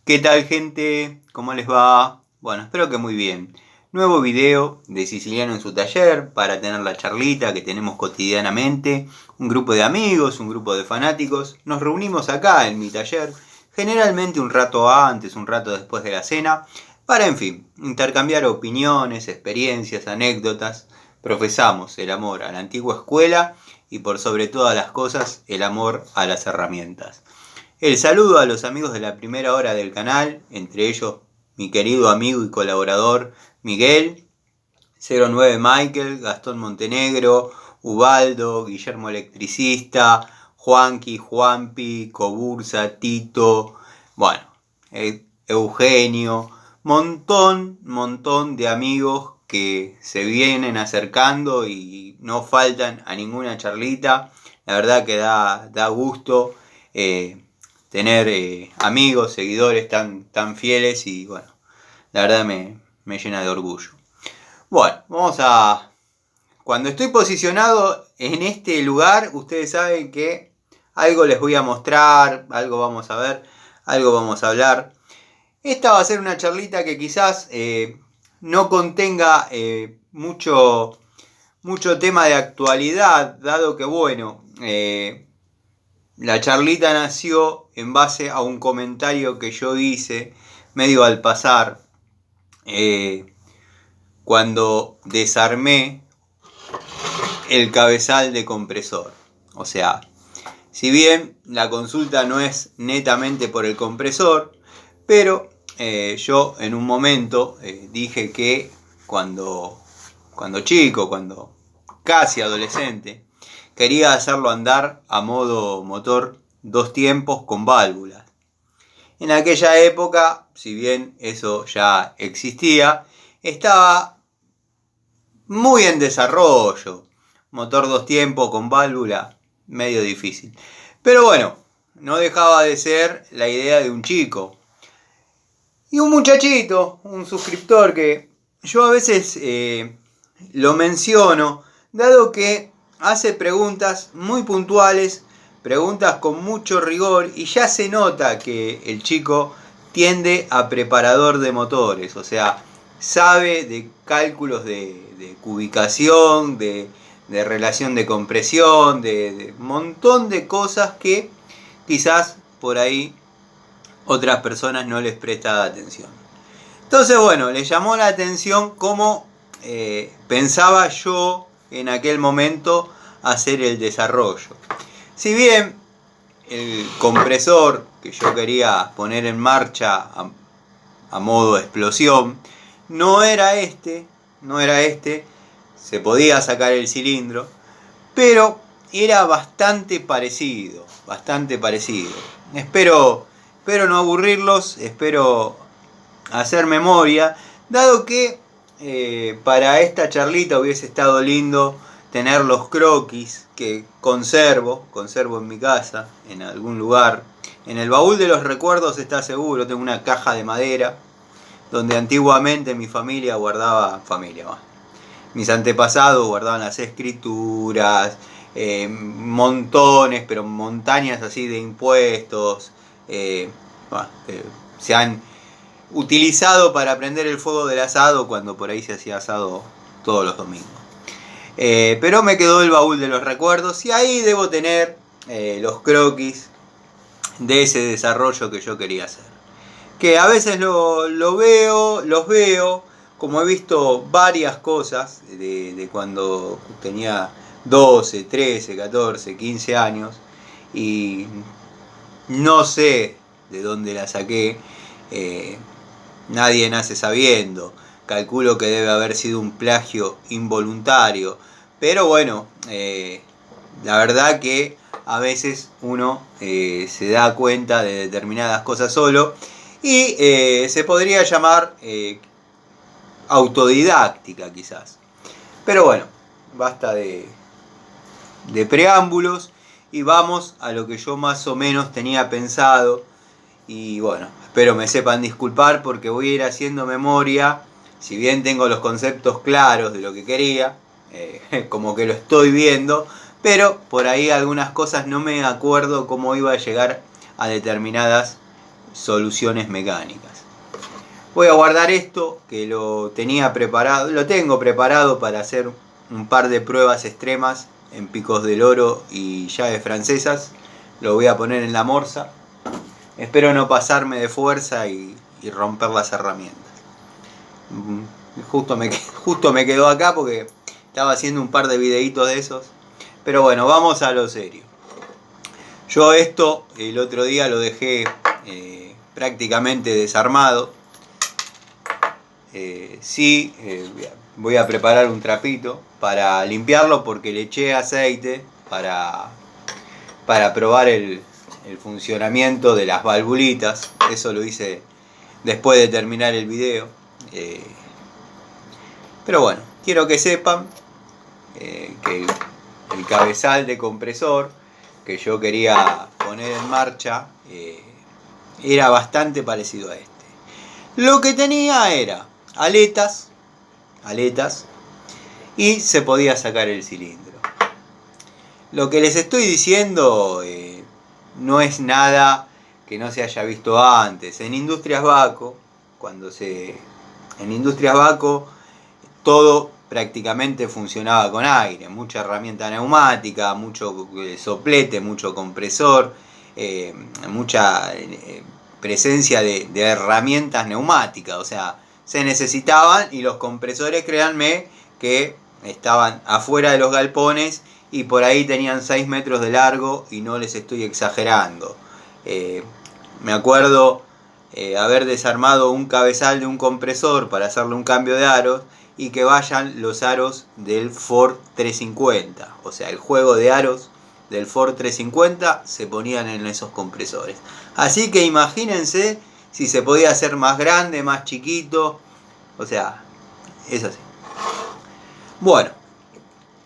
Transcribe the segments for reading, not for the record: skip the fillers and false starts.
¿Qué tal, gente? ¿Cómo les va? Bueno, espero que muy bien. Nuevo video de Siciliano en su taller para tener la charlita que tenemos cotidianamente. Un grupo de amigos, un grupo de fanáticos. Nos reunimos acá en mi taller, generalmente un rato antes, un rato después de la cena, para, en fin, intercambiar opiniones, experiencias, anécdotas. Profesamos el amor a la antigua escuela y por sobre todas las cosas el amor a las herramientas. El saludo a los amigos de la primera hora del canal, entre ellos mi querido amigo y colaborador Miguel, 09 Michael, Gastón Montenegro, Ubaldo, Guillermo Electricista, Juanqui, Juanpi, Cobursa, Tito, bueno, Eugenio, montón de amigos que se vienen acercando y no faltan a ninguna charlita. La verdad que da gusto tener amigos, seguidores tan fieles y bueno, la verdad me llena de orgullo. Bueno, vamos a... Cuando estoy posicionado en este lugar, ustedes saben que algo les voy a mostrar, algo vamos a ver, algo vamos a hablar. Esta va a ser una charlita que quizás no contenga mucho tema de actualidad, dado que bueno, la charlita nació en base a un comentario que yo hice medio al pasar cuando desarmé el cabezal de compresor. O sea, si bien la consulta no es netamente por el compresor, pero yo en un momento dije que cuando chico, cuando casi adolescente, quería hacerlo andar a modo motor 2 tiempos con válvulas. En aquella época, si bien eso ya existía, estaba muy en desarrollo. Motor 2 tiempos con válvula, medio difícil. Pero bueno, no dejaba de ser la idea de un chico. Y un muchachito, un suscriptor que yo a veces lo menciono, dado que hace preguntas muy puntuales, preguntas con mucho rigor y ya se nota que el chico tiende a preparador de motores, o sea, sabe de cálculos de cubicación, de relación de compresión, de montón de cosas que quizás por ahí otras personas no les prestan atención. Entonces, bueno, le llamó la atención cómo pensaba yo en aquel momento hacer el desarrollo. Si bien el compresor que yo quería poner en marcha a modo explosión no era este, se podía sacar el cilindro, pero era bastante parecido. Espero no aburrirlos, espero hacer memoria, dado que para esta charlita hubiese estado lindo tener los croquis que conservo en mi casa, en algún lugar. En el baúl de los recuerdos está seguro, tengo una caja de madera donde antiguamente mi familia guardaba, mis antepasados guardaban las escrituras, montones, pero montañas así de impuestos, se han utilizado para prender el fuego del asado cuando por ahí se hacía asado todos los domingos. Pero me quedó el baúl de los recuerdos y ahí debo tener los croquis de ese desarrollo que yo quería hacer. Que a veces los veo, como he visto varias cosas de cuando tenía 12, 13, 14, 15 años y no sé de dónde la saqué, nadie nace sabiendo, calculo que debe haber sido un plagio involuntario, pero bueno, la verdad que a veces uno se da cuenta de determinadas cosas solo y se podría llamar autodidáctica quizás. Pero bueno, basta de preámbulos y vamos a lo que yo más o menos tenía pensado. Y bueno, espero me sepan disculpar porque voy a ir haciendo memoria. Si bien tengo los conceptos claros de lo que quería, como que lo estoy viendo, pero por ahí algunas cosas no me acuerdo cómo iba a llegar a determinadas soluciones mecánicas. Voy a guardar esto que lo tengo preparado para hacer un par de pruebas extremas en picos del oro y llaves francesas. Lo voy a poner en la morsa. Espero no pasarme de fuerza y romper las herramientas. Justo me quedó acá porque estaba haciendo un par de videitos de esos. Pero bueno, vamos a lo serio. Yo esto el otro día lo dejé prácticamente desarmado. Voy a preparar un trapito para limpiarlo porque le eché aceite para probar el funcionamiento de las valvulitas. Eso lo hice después de terminar el video. Pero bueno, quiero que sepan que el cabezal de compresor que yo quería poner en marcha era bastante parecido a este. Lo que tenía era aletas y se podía sacar el cilindro. Lo que les estoy diciendo no es nada que no se haya visto antes. En Industrias Baco, todo prácticamente funcionaba con aire, mucha herramienta neumática, mucho soplete, mucho compresor, mucha presencia de herramientas neumáticas, o sea, se necesitaban, y los compresores, créanme, que estaban afuera de los galpones y por ahí tenían 6 metros de largo, y no les estoy exagerando. Me acuerdo haber desarmado un cabezal de un compresor para hacerle un cambio de aros y que vayan los aros del Ford 350, o sea, el juego de aros del Ford 350 se ponían en esos compresores. Así que imagínense si se podía hacer más grande, más chiquito, o sea, es así. Bueno,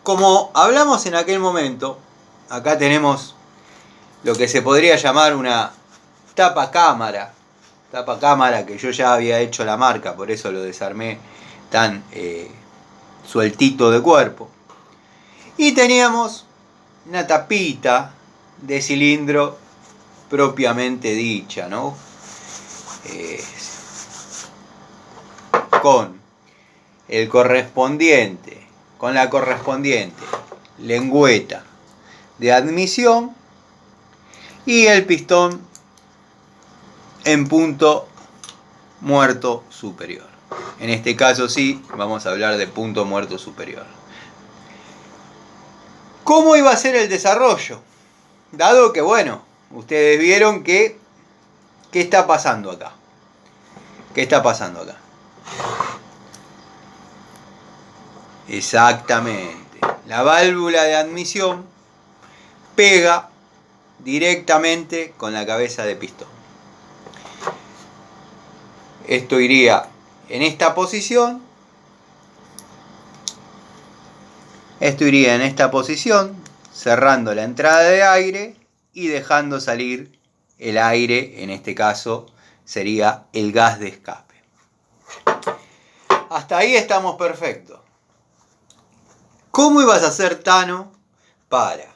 como hablamos en aquel momento, acá tenemos lo que se podría llamar una tapa cámara que yo ya había hecho la marca, por eso lo desarmé tan sueltito de cuerpo. Y teníamos una tapita de cilindro propiamente dicha, ¿no? Con la correspondiente lengüeta de admisión y el pistón en punto muerto superior. En este caso sí, vamos a hablar de punto muerto superior. ¿Cómo iba a ser el desarrollo? Dado que, bueno, ustedes vieron que ¿qué está pasando acá? ¿Qué está pasando acá? Exactamente. La válvula de admisión pega directamente con la cabeza de pistón. Esto iría en esta posición. Cerrando la entrada de aire y dejando salir el aire, en este caso sería el gas de escape. Hasta ahí estamos perfectos. ¿Cómo ibas a hacer, Tano, para,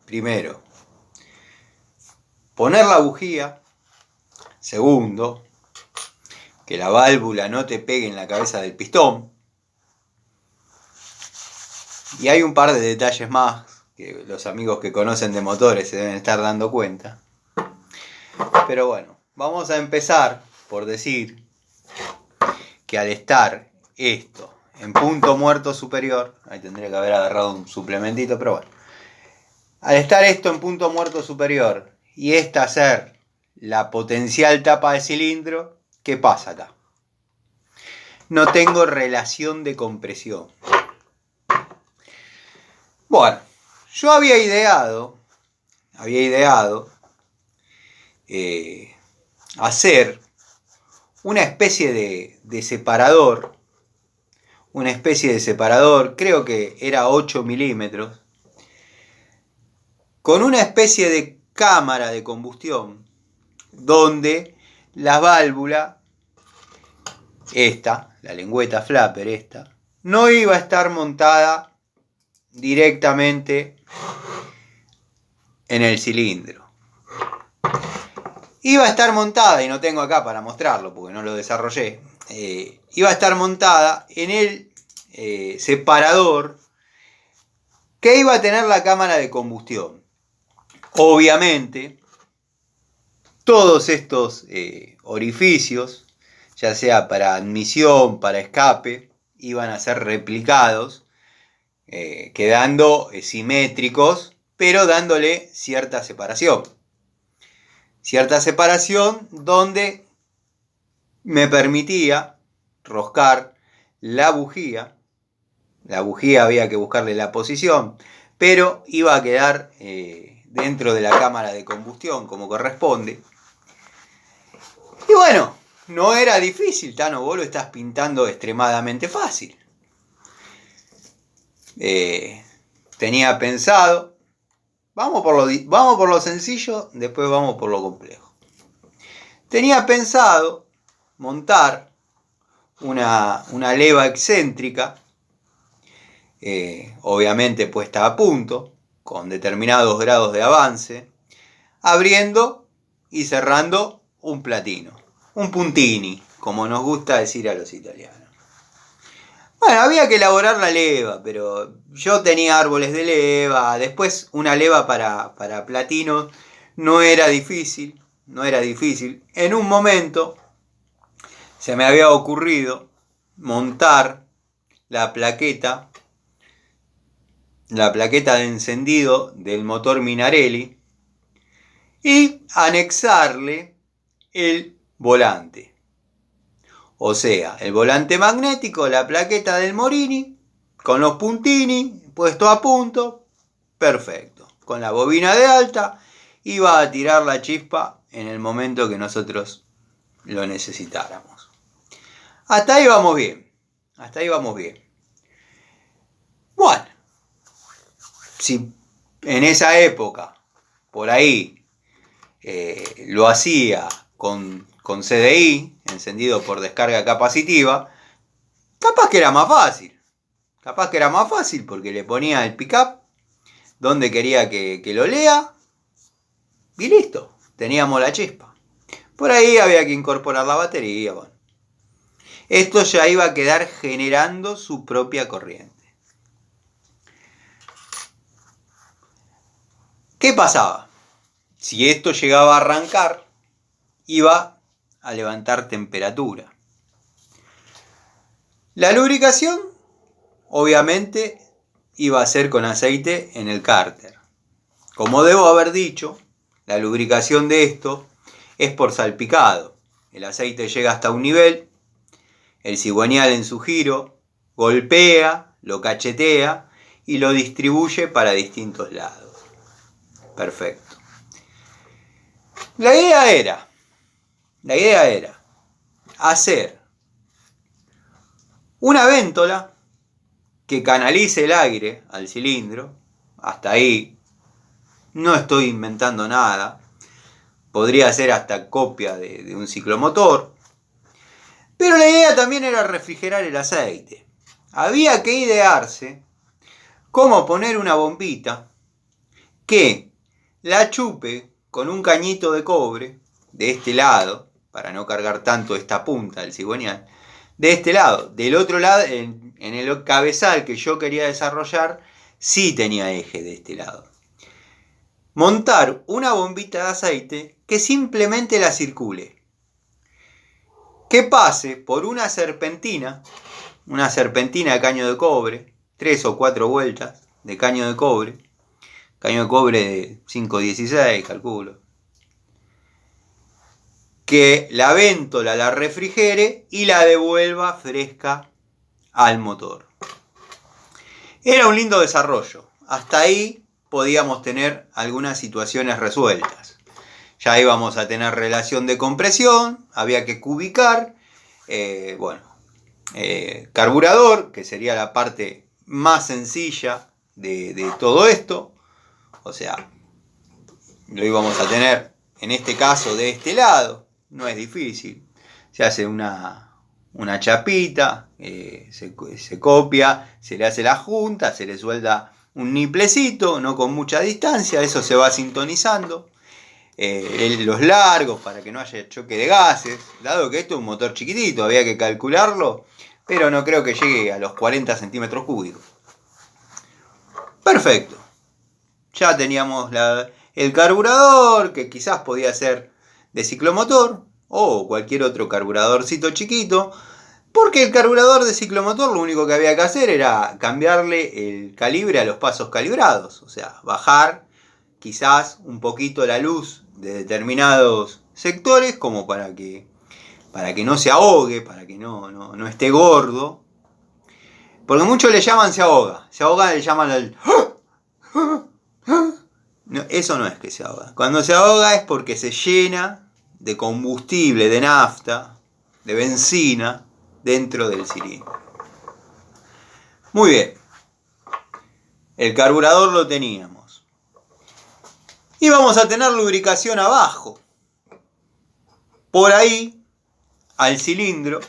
primero, poner la bujía, segundo, que la válvula no te pegue en la cabeza del pistón? Y hay un par de detalles más que los amigos que conocen de motores se deben estar dando cuenta. Pero bueno, vamos a empezar por decir que al estar esto en punto muerto superior, ahí tendría que haber agarrado un suplementito, pero bueno. Al estar esto en punto muerto superior y esta ser la potencial tapa de cilindro, ¿qué pasa acá? No tengo relación de compresión. Bueno, yo había ideado hacer una especie de separador, creo que era 8 milímetros, con una especie de cámara de combustión, donde la válvula, la lengüeta flapper no iba a estar montada directamente en el cilindro. iba a estar montada, y no tengo acá para mostrarlo porque no lo desarrollé, iba a estar montada en el separador que iba a tener la cámara de combustión. Obviamente, todos estos orificios, ya sea para admisión, para escape, iban a ser replicados, quedando simétricos, pero dándole cierta separación. Cierta separación donde me permitía roscar la bujía. La bujía había que buscarle la posición, pero iba a quedar dentro de la cámara de combustión como corresponde. Y bueno, no era difícil, Tano, vos lo estás pintando extremadamente fácil. Tenía pensado, vamos por lo sencillo, después vamos por lo complejo. Tenía pensado montar una leva excéntrica, obviamente puesta a punto, con determinados grados de avance, abriendo y cerrando un platino, un puntini, como nos gusta decir a los italianos. Bueno, había que elaborar la leva, pero yo tenía árboles de leva, después una leva para platinos no era difícil. En un momento se me había ocurrido montar la plaqueta de encendido del motor Minarelli y anexarle el volante. O sea, el volante magnético, la plaqueta del Morini, con los puntini puesto a punto, perfecto. Con la bobina de alta, iba a tirar la chispa en el momento que nosotros lo necesitáramos. Hasta ahí vamos bien. Bueno, si en esa época, por ahí, lo hacía con CDI, encendido por descarga capacitiva, capaz que era más fácil porque le ponía el pickup donde quería que lo lea y listo, teníamos la chispa. Por ahí había que incorporar la batería. Bueno. Esto ya iba a quedar generando su propia corriente. ¿Qué pasaba? Si esto llegaba a arrancar, iba a levantar temperatura. La lubricación, obviamente, iba a ser con aceite en el cárter. Como debo haber dicho, la lubricación de esto es por salpicado. El aceite llega hasta un nivel, el cigüeñal en su giro golpea, lo cachetea y lo distribuye para distintos lados. Perfecto. La idea era hacer una véntola que canalice el aire al cilindro. Hasta ahí no estoy inventando nada. Podría ser hasta copia de un ciclomotor. Pero la idea también era refrigerar el aceite. Había que idearse cómo poner una bombita que la chupe con un cañito de cobre de este lado, para no cargar tanto esta punta del cigüeñal, de este lado. Del otro lado, en el cabezal que yo quería desarrollar, sí tenía eje de este lado. Montar una bombita de aceite que simplemente la circule. Que pase por una serpentina de caño de cobre, 3 o 4 vueltas de caño de cobre de 5,16, calculo. Que la véntola la refrigere y la devuelva fresca al motor. Era un lindo desarrollo. Hasta ahí podíamos tener algunas situaciones resueltas. Ya íbamos a tener relación de compresión, había que cubicar, carburador, que sería la parte más sencilla de todo esto. O sea, lo íbamos a tener en este caso de este lado, no es difícil. Se hace una chapita, se copia, se le hace la junta, se le suelda un niplecito, no con mucha distancia, eso se va sintonizando. los largos para que no haya choque de gases, dado que esto es un motor chiquitito, había que calcularlo, pero no creo que llegue a los 40 centímetros cúbicos. Perfecto. Ya teníamos el carburador, que quizás podía ser de ciclomotor, o cualquier otro carburadorcito chiquito, porque el carburador de ciclomotor lo único que había que hacer era cambiarle el calibre a los pasos calibrados, o sea, bajar quizás un poquito la luz de determinados sectores como para que no se ahogue, para que no esté gordo. Porque muchos le llaman se ahoga, le llaman al... No, eso no es que se ahoga. Cuando se ahoga es porque se llena de combustible, de nafta, de benzina dentro del cilindro. Muy bien. El carburador lo teníamos. Y vamos a tener lubricación abajo. Por ahí, al cilindro,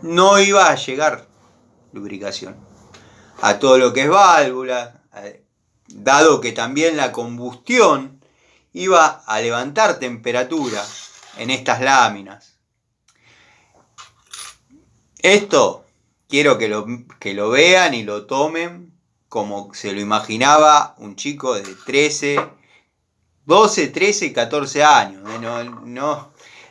no iba a llegar lubricación. A todo lo que es válvula, dado que también la combustión iba a levantar temperatura en estas láminas. Esto quiero que lo vean y lo tomen como se lo imaginaba un chico de 12, 13 y 14 años.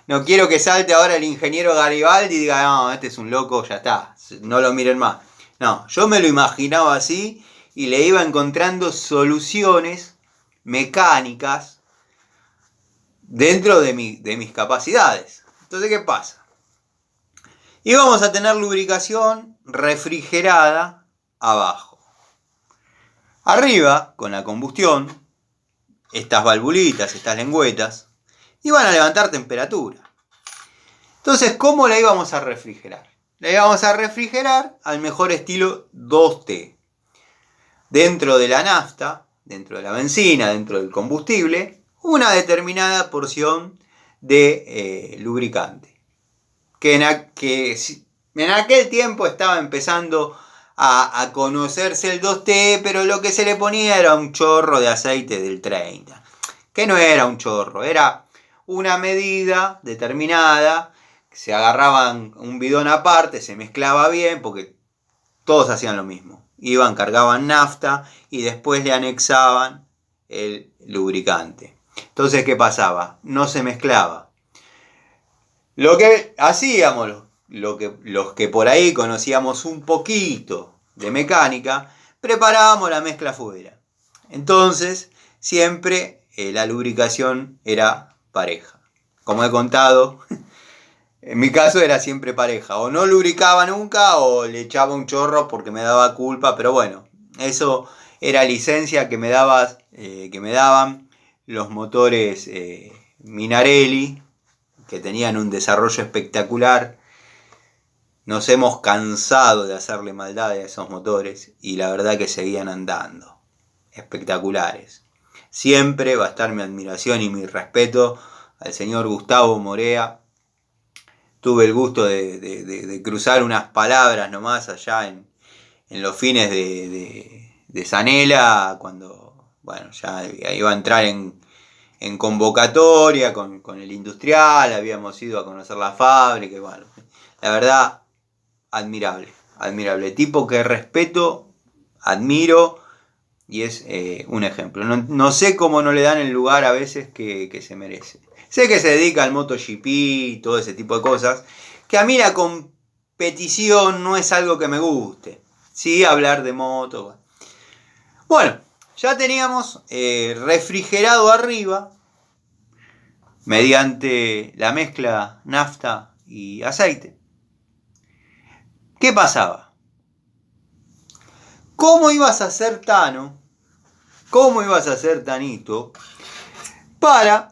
No quiero que salte ahora el ingeniero Garibaldi y diga, no, este es un loco, ya está, no lo miren más. No, yo me lo imaginaba así y le iba encontrando soluciones mecánicas dentro de mis capacidades. Entonces, ¿qué pasa? Íbamos a tener lubricación refrigerada abajo. Arriba, con la combustión, estas valvulitas, estas lengüetas, iban a levantar temperatura. Entonces, ¿cómo la íbamos a refrigerar? La íbamos a refrigerar al mejor estilo 2T. Dentro de la nafta, dentro de la benzina, dentro del combustible, una determinada porción de lubricante. Que en aquel tiempo estaba empezando a conocerse el 2T, pero lo que se le ponía era un chorro de aceite del 30. Que no era un chorro, era una medida determinada. Se agarraban un bidón aparte, se mezclaba bien, porque todos hacían lo mismo. Iban, cargaban nafta y después le anexaban el lubricante. Entonces, ¿qué pasaba? No se mezclaba. Lo que hacíamos, los que por ahí conocíamos un poquito de mecánica, preparábamos la mezcla afuera. Entonces, siempre la lubricación era pareja. Como he contado, en mi caso era siempre pareja. O no lubricaba nunca o le echaba un chorro porque me daba culpa. Pero bueno, eso era licencia que me daban los motores Minarelli, que tenían un desarrollo espectacular. Nos hemos cansado de hacerle maldad a esos motores y la verdad que seguían andando. Espectaculares. Siempre va a estar mi admiración y mi respeto al señor Gustavo Morea. Tuve el gusto de cruzar unas palabras nomás allá en los fines de Zanela, cuando bueno, ya iba a entrar en convocatoria con el industrial, habíamos ido a conocer la fábrica, y bueno, la verdad, admirable, tipo que respeto, admiro y es un ejemplo. No sé cómo no le dan el lugar a veces que se merece. Sé que se dedica al MotoGP y todo ese tipo de cosas, que a mí la competición no es algo que me guste. Sí, hablar de moto. Bueno, ya teníamos refrigerado arriba, mediante la mezcla nafta y aceite. ¿Qué pasaba? ¿Cómo ibas a hacer, Tano? ¿Cómo ibas a hacer, Tanito? Para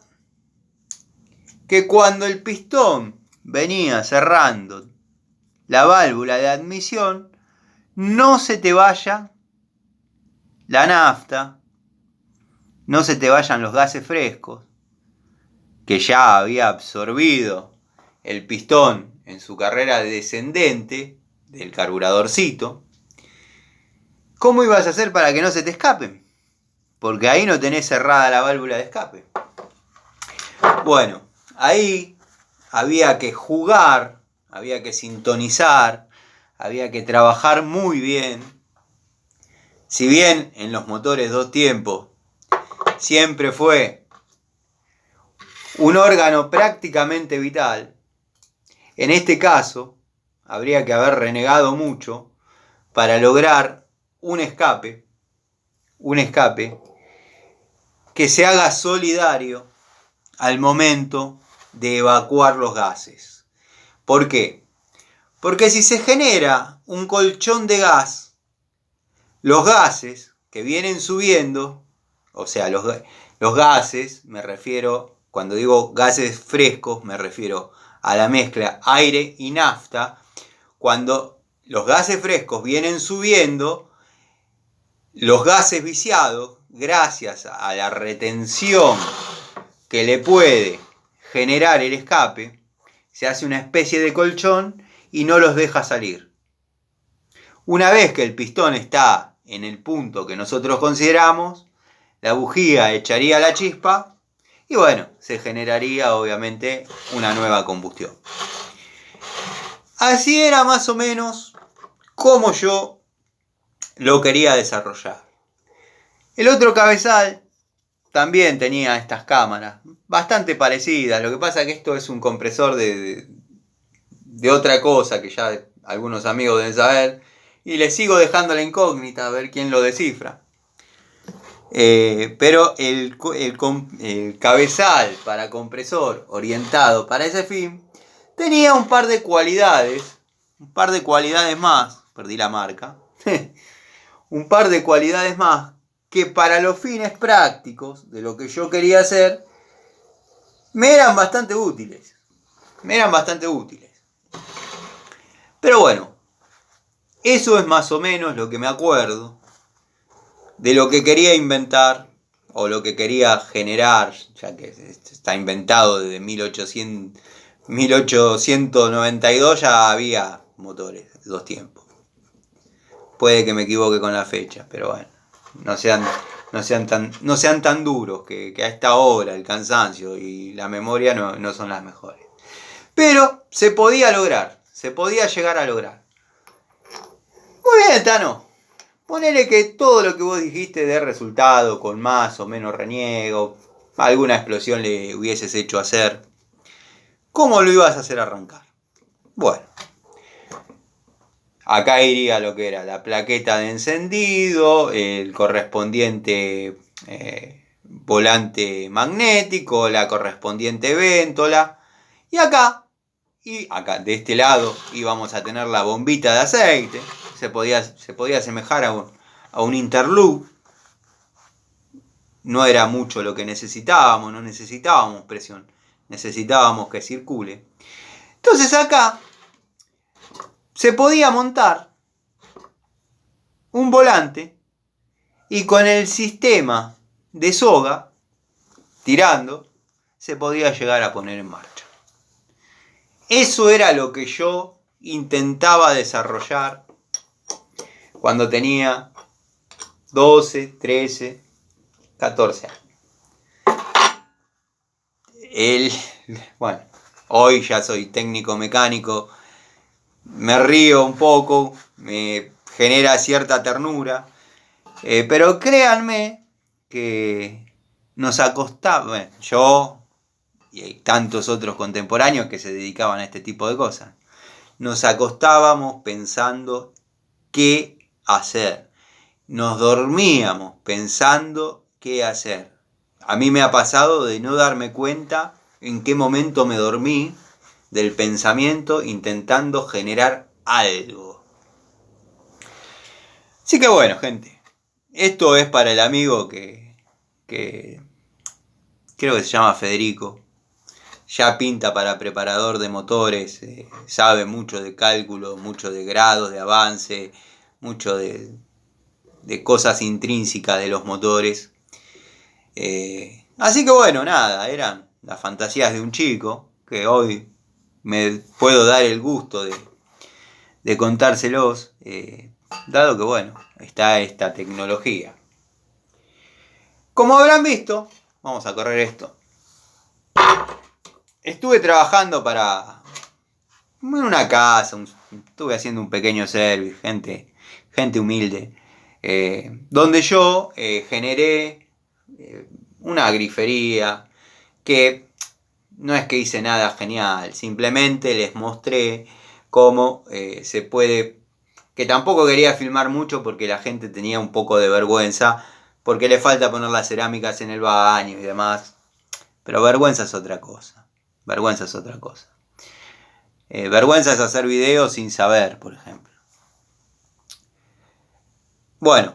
que cuando el pistón venía cerrando la válvula de admisión, no se te vaya la nafta, no se te vayan los gases frescos, que ya había absorbido el pistón en su carrera descendente del carburadorcito. ¿Cómo ibas a hacer para que no se te escapen? porque ahí no tenés cerrada la válvula de escape. Bueno, ahí había que jugar, había que sintonizar, había que trabajar muy bien. Si bien en los motores 2 tiempos siempre fue un órgano prácticamente vital, en este caso habría que haber renegado mucho para lograr un escape que se haga solidario al momento de evacuar los gases. ¿Por qué? Porque si se genera un colchón de gas, los gases que vienen subiendo, o sea, los gases, me refiero, cuando digo gases frescos, me refiero a la mezcla aire y nafta. Cuando los gases frescos vienen subiendo, los gases viciados, gracias a la retención que le puede generar el escape, se hace una especie de colchón y no los deja salir. Una vez que el pistón está en el punto que nosotros consideramos, la bujía echaría la chispa y bueno, se generaría obviamente una nueva combustión. Así era más o menos como yo lo quería desarrollar. El otro cabezal también tenía estas cámaras, bastante parecidas. Lo que pasa es que esto es un compresor de otra cosa que ya algunos amigos deben saber. Y les sigo dejando la incógnita a ver quién lo descifra. Pero el cabezal para compresor orientado para ese fin tenía un par de cualidades más, perdí la marca, un par de cualidades más que para los fines prácticos de lo que yo quería hacer me eran bastante útiles. Pero bueno, eso es más o menos lo que me acuerdo de lo que quería inventar o lo que quería generar, ya que está inventado desde 1892 ya había motores 2 tiempos. Puede que me equivoque con la fecha, pero bueno, no sean tan duros, que a esta hora el cansancio y la memoria no son las mejores. Pero se podía lograr, se podía llegar a lograr. Muy bien, Tano. Ponele que todo lo que vos dijiste dé resultado con más o menos reniego, alguna explosión le hubieses hecho hacer. ¿Cómo lo ibas a hacer arrancar? Bueno, acá iría lo que era la plaqueta de encendido, el correspondiente volante magnético, la correspondiente véntola. Y acá de este lado íbamos a tener la bombita de aceite. Se podía asemejar a un interloop. No era mucho lo que necesitábamos, no necesitábamos presión, necesitábamos que circule. Entonces acá se podía montar un volante y con el sistema de soga tirando se podía llegar a poner en marcha. Eso era lo que yo intentaba desarrollar cuando tenía 12, 13, 14 años. Bueno, hoy ya soy técnico mecánico, me río un poco, me genera cierta ternura, pero créanme que nos acostaba, bueno, yo y tantos otros contemporáneos que se dedicaban a este tipo de cosas, nos acostábamos pensando qué hacer, nos dormíamos pensando qué hacer. A mí me ha pasado de no darme cuenta en qué momento me dormí del pensamiento intentando generar algo. Así que bueno, gente, esto es para el amigo que creo que se llama Federico. Ya pinta para preparador de motores, sabe mucho de cálculo, mucho de grados de avance, mucho de cosas intrínsecas de los motores. Así que bueno, nada, eran las fantasías de un chico que hoy me puedo dar el gusto de contárselos, dado que bueno, está esta tecnología. Como habrán visto, vamos a correr esto. Estuve trabajando en una casa, estuve haciendo un pequeño service, gente humilde, donde yo generé una grifería que no es que hice nada genial, simplemente les mostré cómo se puede, que tampoco quería filmar mucho porque la gente tenía un poco de vergüenza, porque le falta poner las cerámicas en el baño y demás, pero vergüenza es otra cosa, vergüenza es otra cosa. Vergüenza es hacer videos sin saber, por ejemplo. Bueno,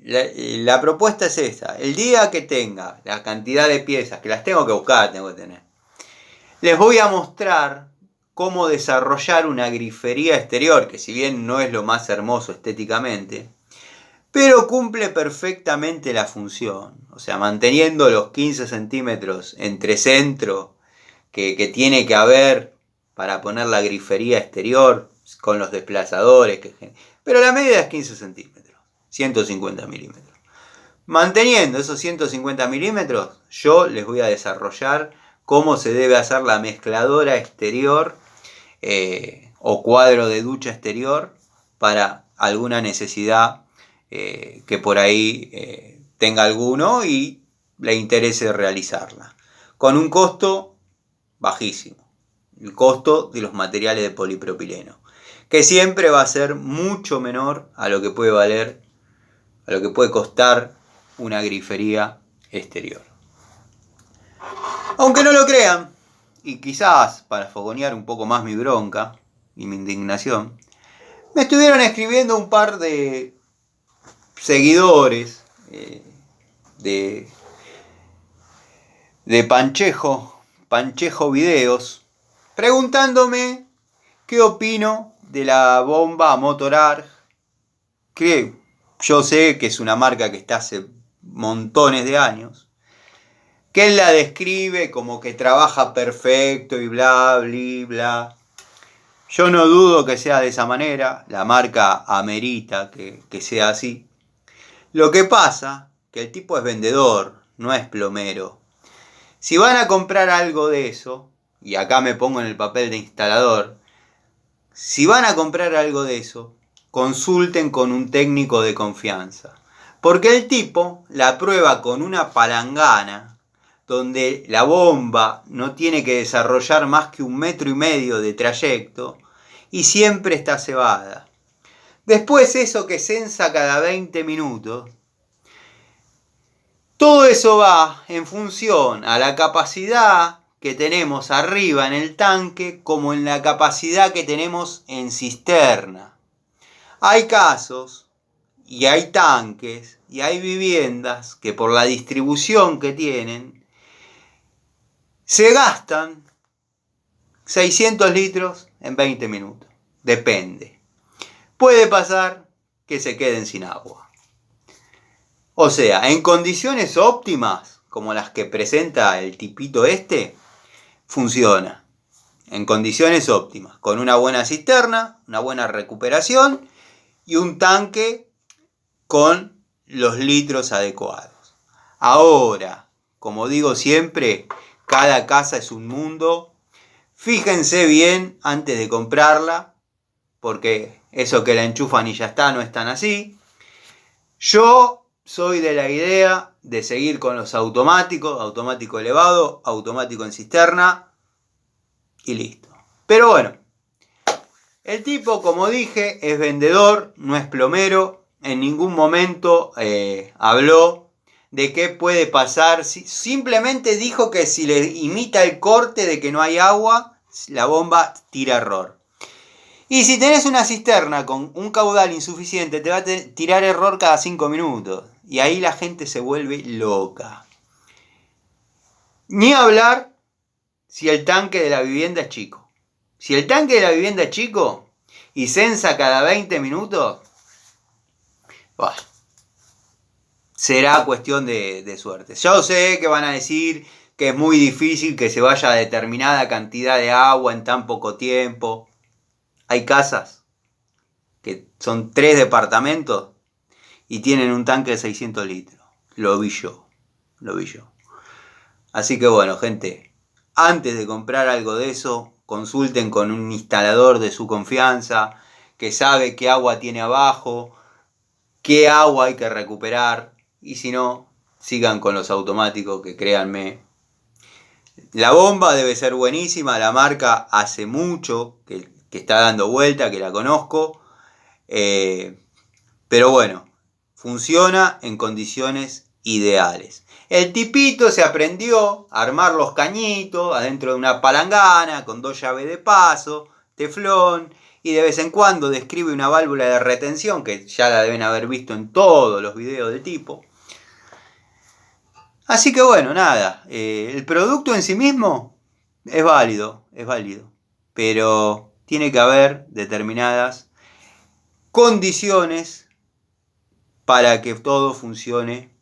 la propuesta es esta. El día que tenga la cantidad de piezas, que las tengo que buscar, tengo que tener, les voy a mostrar cómo desarrollar una grifería exterior, que si bien no es lo más hermoso estéticamente, pero cumple perfectamente la función. O sea, manteniendo los 15 centímetros entre centro que tiene que haber para poner la grifería exterior con los desplazadores. Pero la medida es 15 centímetros, 150 milímetros. Manteniendo esos 150 milímetros, yo les voy a desarrollar cómo se debe hacer la mezcladora exterior o cuadro de ducha exterior para alguna necesidad que por ahí tenga alguno y le interese realizarla. Con un costo bajísimo. El costo de los materiales de polipropileno, que siempre va a ser mucho menor a lo que puede valer, a lo que puede costar una grifería exterior. Aunque no lo crean, y quizás para fogonear un poco más mi bronca y mi indignación, me estuvieron escribiendo un par de seguidores de Panchejo Videos, preguntándome qué opino de la bomba Motorarg, que yo sé que es una marca que está hace montones de años, que él la describe como que trabaja perfecto y bla, bla, bla. Yo no dudo que sea de esa manera, la marca amerita que sea así. Lo que pasa, que el tipo es vendedor, no es plomero. Si van a comprar algo de eso, y acá me pongo en el papel de instalador, si van a comprar algo de eso, consulten con un técnico de confianza. Porque el tipo la prueba con una palangana, donde la bomba no tiene que desarrollar más que 1,5 metros de trayecto, y siempre está cebada. Después eso que censa cada 20 minutos, todo eso va en función a la capacidad que tenemos arriba en el tanque como en la capacidad que tenemos en cisterna. Hay casos y hay tanques y hay viviendas que por la distribución que tienen se gastan 600 litros en 20 minutos. Depende. Puede pasar que se queden sin agua. O sea, en condiciones óptimas, como las que presenta el tipito este, funciona. En condiciones óptimas, con una buena cisterna, una buena recuperación y un tanque con los litros adecuados. Ahora, como digo siempre, cada casa es un mundo. Fíjense bien antes de comprarla, porque eso que la enchufan y ya está, no es tan así. Yo soy de la idea de seguir con los automáticos, automático elevado, automático en cisterna y listo. Pero bueno, el tipo, como dije, es vendedor, no es plomero. En ningún momento habló de qué puede pasar. Simplemente dijo que si le imita el corte de que no hay agua, la bomba tira error. Y si tenés una cisterna con un caudal insuficiente, te va a tirar error cada 5 minutos. Y ahí la gente se vuelve loca. Ni hablar si el tanque de la vivienda es chico. Si el tanque de la vivienda es chico y censa cada 20 minutos, bueno, será cuestión de suerte. Yo sé que van a decir que es muy difícil que se vaya a determinada cantidad de agua en tan poco tiempo. Hay casas que son 3 departamentos y tienen un tanque de 600 litros. lo vi yo. Así que bueno, gente, antes de comprar algo de eso, consulten con un instalador de su confianza, que sabe qué agua tiene abajo, qué agua hay que recuperar, y si no, sigan con los automáticos, que créanme, la bomba debe ser buenísima, la marca hace mucho que está dando vuelta, que la conozco, pero bueno, funciona en condiciones ideales. El tipito se aprendió a armar los cañitos adentro de una palangana con 2 llaves de paso, teflón, y de vez en cuando describe una válvula de retención, que ya la deben haber visto en todos los videos del tipo. Así que bueno, nada, el producto en sí mismo es válido, pero tiene que haber determinadas condiciones para que todo funcione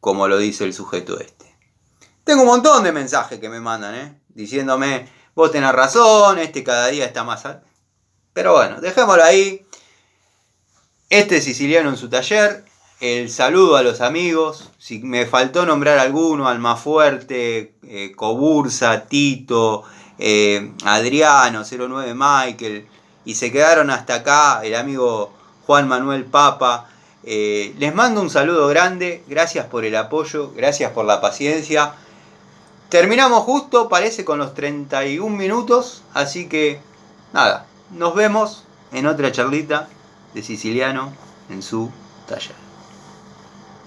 como lo dice el sujeto este. Tengo un montón de mensajes que me mandan, diciéndome, vos tenés razón, cada día está más... Pero bueno, dejémoslo ahí. Este es Siciliano en su taller. El saludo a los amigos. Si me faltó nombrar alguno, Almafuerte, Cobursa, Tito, Adriano, 09 Michael, y se quedaron hasta acá, el amigo Juan Manuel Papa. Les mando un saludo grande, gracias por el apoyo, gracias por la paciencia. Terminamos justo, parece, con los 31 minutos, así que nada, nos vemos en otra charlita de Siciliano en su taller.